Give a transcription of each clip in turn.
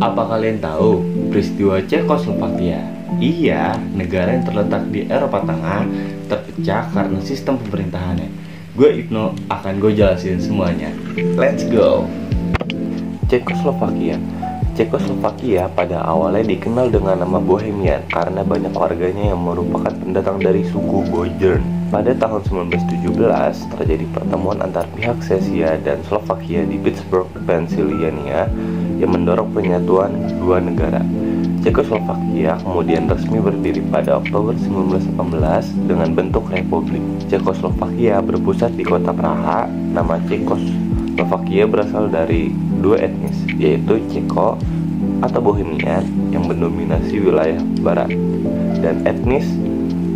Apa kalian tahu peristiwa Cekoslovakia? Iya, negara yang terletak di Eropa Tengah terpecah karena sistem pemerintahannya. Gue Ibnu akan gue jelasin semuanya. Let's go. Cekoslovakia pada awalnya dikenal dengan nama Bohemian karena banyak warganya yang merupakan pendatang dari suku Boyern. Pada tahun 1917 terjadi pertemuan antar pihak Czechia dan Slovakia di Pittsburgh, Pennsylvania yang mendorong penyatuan dua negara. Cekoslovakia kemudian resmi berdiri pada Oktober 1918 dengan bentuk republik. Cekoslovakia berpusat di kota Praha. Nama Cekoslovakia berasal dari dua etnis, yaitu Ceko atau Bohemian yang mendominasi wilayah barat dan etnis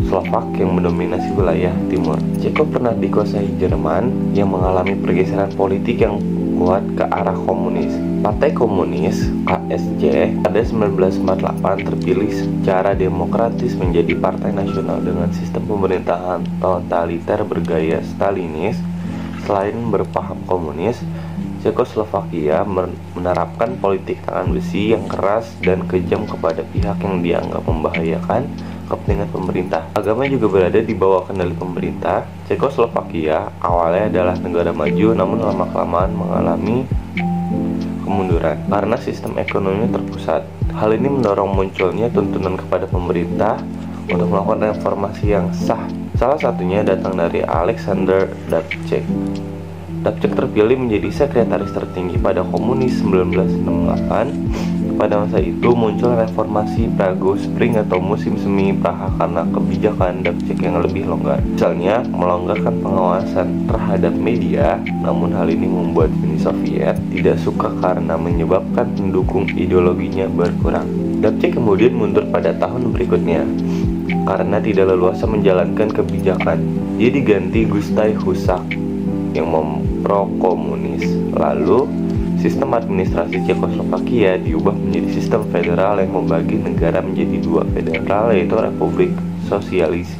Slovak yang mendominasi wilayah timur. Ceko pernah dikuasai Jerman yang mengalami pergeseran politik yang kuat ke arah komunis. Partai Komunis KSC pada 1948 terpilih secara demokratis menjadi partai nasional dengan sistem pemerintahan totaliter bergaya Stalinis. Selain berpaham komunis, Cekoslovakia menerapkan politik tangan besi yang keras dan kejam kepada pihak yang dianggap membahayakan kepentingan pemerintah. Agama juga berada di bawah kendali pemerintah. Cekoslovakia awalnya adalah negara maju, namun lama-kelamaan mengalami kemunduran karena sistem ekonomi terpusat. Hal ini mendorong munculnya tuntunan kepada pemerintah untuk melakukan reformasi yang sah. Salah satunya datang dari Alexander Dubček. Dubček terpilih menjadi sekretaris tertinggi pada Komunis 1968. Pada masa itu muncul reformasi Prague Spring atau musim semi Praha karena kebijakan Dubček yang lebih longgar. Misalnya, melonggarkan pengawasan terhadap media, namun hal ini membuat Uni Soviet tidak suka karena menyebabkan pendukung ideologinya berkurang. Dubček kemudian mundur pada tahun berikutnya karena tidak leluasa menjalankan kebijakan. Dia diganti Gustai Husak yang pro-komunis. Lalu sistem administrasi Cekoslovakia diubah menjadi sistem federal yang membagi negara menjadi dua federal, yaitu Republik Sosialis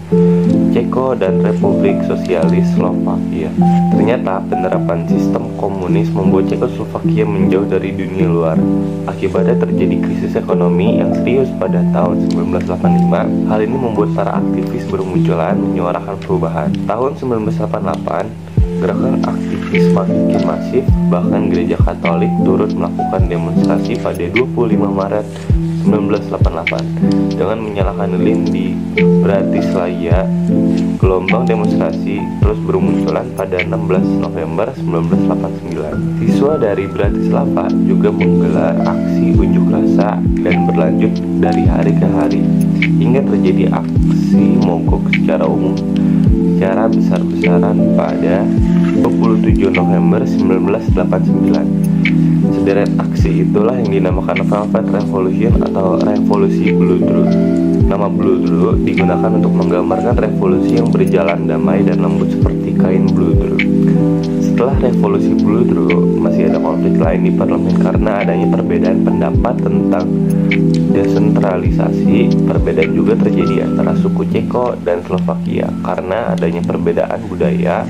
Ceko dan Republik Sosialis Slovakia. Ternyata penerapan sistem komunis membuat Cekoslovakia menjauh dari dunia luar. Akibatnya terjadi krisis ekonomi yang serius pada tahun 1985. Hal ini membuat para aktivis bermunculan menyuarakan perubahan. Tahun 1988 gerakan aktivis makin masif, bahkan gereja Katolik turut melakukan demonstrasi pada 25 Maret 1988 dengan menyalakan lilin di Bratislava. Gelombang demonstrasi terus bermunculan pada 16 November 1989. Siswa dari Bratislava juga menggelar aksi unjuk rasa dan berlanjut dari hari ke hari hingga terjadi aksi mogok secara umum secara besar-besaran pada 27 November 1989. Sederet aksi itulah yang dinamakan Velvet Revolution atau Revolusi Bludru. Nama Bludru digunakan untuk menggambarkan revolusi yang berjalan damai dan lembut seperti kain bludru. Setelah revolusi Bludru, masih ada konflik lain di parlemen karena adanya perbedaan pendapat tentang desentralisasi. Perbedaan juga terjadi antara suku Ceko dan Slovakia karena adanya perbedaan budaya.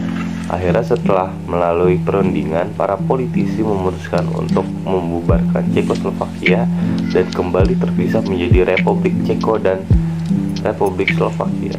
Akhirnya setelah melalui perundingan, para politisi memutuskan untuk membubarkan Cekoslovakia dan kembali terpisah menjadi Republik Ceko dan Republik Slovakia.